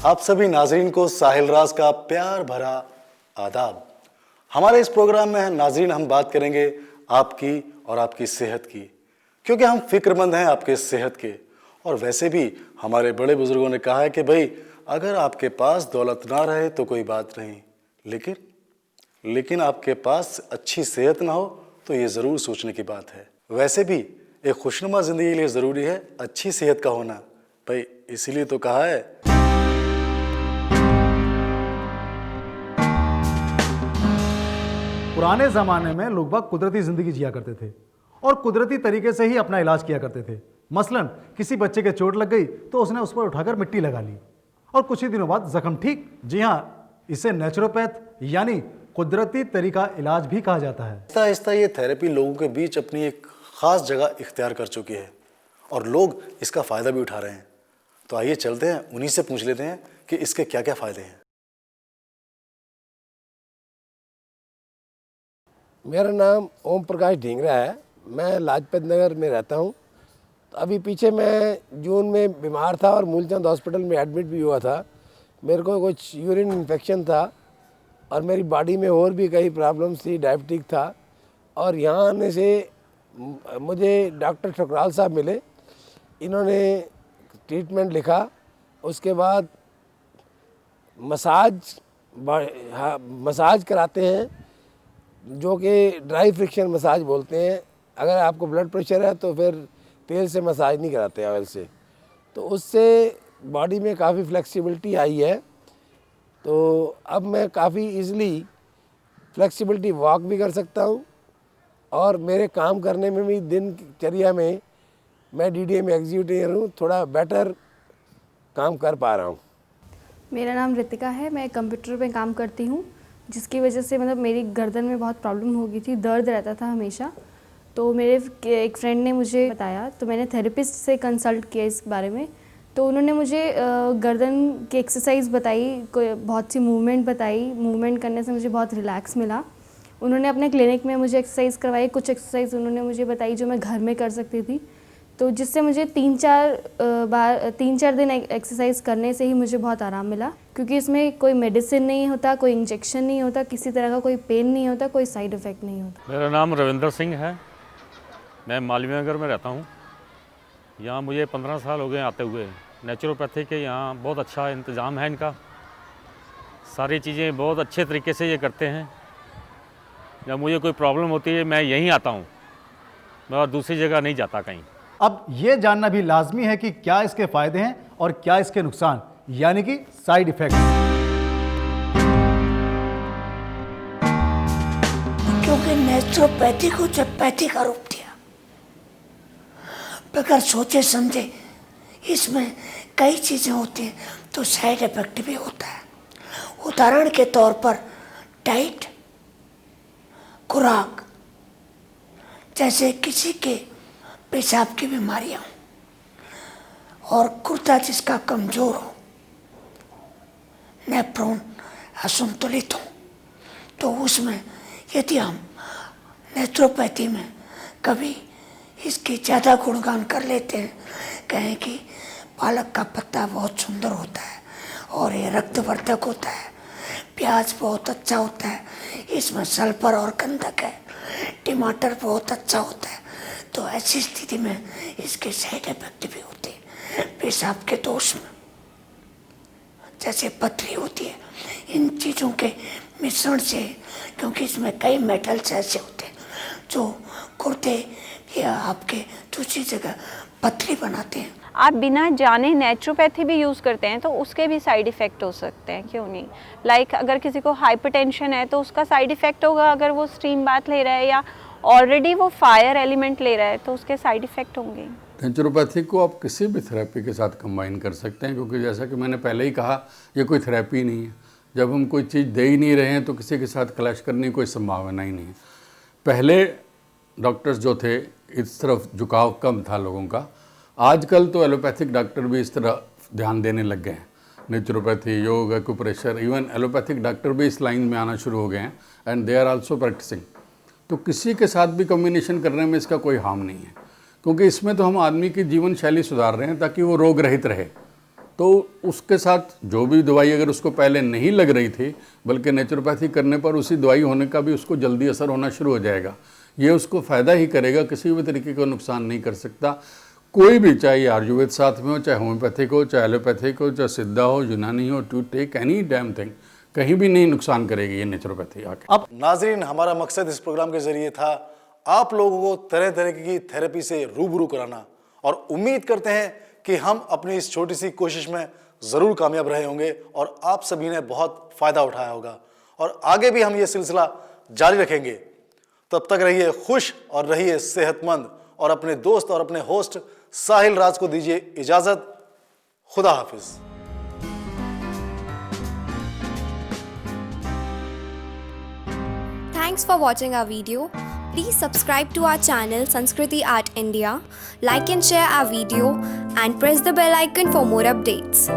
आप सभी नाजरीन को साहिल राज का प्यार भरा आदाब। हमारे इस प्रोग्राम में नाजरीन हम बात करेंगे आपकी और आपकी सेहत की, क्योंकि हम फिक्रमंद हैं आपके सेहत के। और वैसे भी हमारे बड़े बुजुर्गों ने कहा है कि भाई अगर आपके पास दौलत ना रहे तो कोई बात नहीं, लेकिन आपके पास अच्छी सेहत ना हो तो ये ज़रूर सोचने की बात है। वैसे भी एक खुशनुमा ज़िंदगी के लिए ज़रूरी है अच्छी सेहत का होना, भाई इसीलिए तो कहा है। पुराने ज़माने में लोग बाग कुदरती ज़िंदगी जिया करते थे और कुदरती तरीके से ही अपना इलाज किया करते थे। मसलन किसी बच्चे के चोट लग गई तो उसने उस पर उठाकर मिट्टी लगा ली और कुछ ही दिनों बाद जख्म ठीक। जी हाँ, इसे नेचुरोपैथ यानी कुदरती तरीका इलाज भी कहा जाता है। आहिस्ता आहिस्ता ये थेरेपी लोगों के बीच अपनी एक ख़ास जगह इख्तियार कर चुकी है और लोग इसका फ़ायदा भी उठा रहे हैं। तो आइए चलते हैं, उन्हीं से पूछ लेते हैं कि इसके क्या क्या फ़ायदे हैं। मेरा नाम ओम प्रकाश ढींगरा है। मैं लाजपत नगर में रहता हूँ। तो अभी पीछे मैं जून में बीमार था और मूलचंद हॉस्पिटल में एडमिट भी हुआ था। मेरे को कुछ यूरिन इन्फेक्शन था और मेरी बॉडी में और भी कई प्रॉब्लम्स थी, डायबिटिक था। और यहाँ आने से मुझे डॉक्टर ठुकराल साहब मिले। इन्होंने ट्रीटमेंट लिखा। उसके बाद मसाज कराते हैं, जो कि ड्राई फ्रिक्शन मसाज बोलते हैं। अगर आपको ब्लड प्रेशर है तो फिर तेल से मसाज नहीं कराते, ऑयल से। तो उससे बॉडी में काफ़ी फ्लेक्सिबिलिटी आई है। तो अब मैं काफ़ी इजीली फ्लेक्सिबिलिटी वॉक भी कर सकता हूँ और मेरे काम करने में भी दिनचर्या में मैं डीडीए में एग्जीक्यूटिव हूँ, थोड़ा बेटर काम कर पा रहा हूँ। मेरा नाम रितिका है। मैं कंप्यूटर पे काम करती हूँ, जिसकी वजह से मतलब मेरी गर्दन में बहुत प्रॉब्लम हो गई थी, दर्द रहता था हमेशा। तो मेरे एक फ्रेंड ने मुझे बताया, तो मैंने थेरेपिस्ट से कंसल्ट किया इस बारे में। तो उन्होंने मुझे गर्दन की एक्सरसाइज बताई, कोई बहुत सी मूवमेंट बताई। मूवमेंट करने से मुझे बहुत रिलैक्स मिला। उन्होंने अपने क्लिनिक में मुझे एक्सरसाइज करवाई। कुछ एक्सरसाइज उन्होंने मुझे बताई जो मैं घर में कर सकती थी। तो जिससे मुझे 3-4 दिन एक्सरसाइज करने से ही मुझे बहुत आराम मिला, क्योंकि इसमें कोई मेडिसिन नहीं होता, कोई इंजेक्शन नहीं होता, किसी तरह का कोई पेन नहीं होता, कोई साइड इफ़ेक्ट नहीं होता। मेरा नाम रविंदर सिंह है। मैं मालवीय नगर में रहता हूँ। यहाँ मुझे 15 साल हो गए आते हुए। नेचुरोपैथी के यहाँ बहुत अच्छा इंतज़ाम है इनका। सारी चीज़ें बहुत अच्छे तरीके से ये करते हैं। जब मुझे कोई प्रॉब्लम होती है मैं यहीं आता हूँ, मैं और दूसरी जगह नहीं जाता कहीं। अब ये जानना भी लाजमी है कि क्या इसके फायदे हैं और क्या इसके नुकसान, यानी कि साइड इफेक्ट। क्योंकि नेचुरोपैथी को जब पैथी का रूप दिया, बगैर सोचे समझे इसमें कई चीज़ें होती हैं, तो साइड इफेक्ट भी होता है। उदाहरण के तौर पर डाइट, खुराक, जैसे किसी के पेशाब की बीमारियाँ और गुर्दा जिसका कमज़ोर हो, नेफ्रॉन असंतुलित हो, तो उसमें यदि हम नेचुरोपैथी में कभी इसकी ज़्यादा गुणगान कर लेते हैं, कहें कि पालक का पत्ता बहुत सुंदर होता है और ये रक्तवर्धक होता है, प्याज बहुत अच्छा होता है, इसमें सल्फर और गंधक है, टमाटर बहुत अच्छा होता है, तो ऐसी स्थिति में इसके साइड इफेक्ट भी होते हैं। पेशाब के दोष में जैसे पथरी होती है, इन चीज़ों के मिश्रण से, क्योंकि इसमें कई मेटल्स ऐसे होते हैं जो गुर्दे या आपके दूसरी जगह पथरी बनाते हैं। आप बिना जाने नेचुरोपैथी भी यूज़ करते हैं तो उसके भी साइड इफ़ेक्ट हो सकते हैं, क्यों नहीं। लाइक अगर किसी को हाइपरटेंशन है तो उसका साइड इफ़ेक्ट होगा, अगर वो स्टीम बाथ ले रहा है या ऑलरेडी वो फायर एलिमेंट ले रहा है तो उसके साइड इफ़ेक्ट होंगे। नेचुरोपैथी को आप किसी भी थेरेपी के साथ कंबाइन कर सकते हैं, क्योंकि जैसा कि मैंने पहले ही कहा, ये कोई थेरेपी नहीं है। जब हम कोई चीज़ दे ही नहीं रहे हैं तो किसी के साथ क्लैश करने की कोई संभावना ही नहीं है। पहले डॉक्टर्स जो थे इस तरफ झुकाव कम था लोगों का। आजकल तो एलोपैथिक डॉक्टर भी इस तरह ध्यान देने लग गए हैं। नेचुरोपैथी, योग, एक्यूप्रेशर, इवन एलोपैथिक डॉक्टर भी इस लाइन में आना शुरू हो गए हैं and they are also practicing. तो किसी के साथ भी कम्बिनेशन करने में इसका कोई हार्म नहीं है, क्योंकि इसमें तो हम आदमी की जीवन शैली सुधार रहे हैं ताकि वो रोग रहित रहे। तो उसके साथ जो भी दवाई अगर उसको पहले नहीं लग रही थी, बल्कि नेचुरोपैथी करने पर उसी दवाई होने का भी उसको जल्दी असर होना शुरू हो जाएगा। ये उसको फ़ायदा ही करेगा, किसी भी तरीके का नुकसान नहीं कर सकता। कोई भी, चाहे आयुर्वेद साथ में हो, चाहे होम्योपैथिक हो, चाहे एलोपैथिक हो, चाहे सिद्धा हो, यूनानी हो, to take any damn thing, कहीं भी नहीं नुकसान करेगी ये नेचुरोपैथी आके। अब नाजरीन, हमारा मकसद इस प्रोग्राम के जरिए था आप लोगों को तरह तरह की थेरेपी से रूबरू कराना, और उम्मीद करते हैं कि हम अपनी इस छोटी सी कोशिश में ज़रूर कामयाब रहे होंगे और आप सभी ने बहुत फ़ायदा उठाया होगा, और आगे भी हम ये सिलसिला जारी रखेंगे। तब तक रहिए खुश और रहिए सेहतमंद, और अपने दोस्त और अपने होस्ट साहिल राज को दीजिए इजाज़त। खुदा हाफिज़। Thanks for watching our video. Please subscribe to our channel Sanskriti Art India, like and share our video, and press the bell icon for more updates.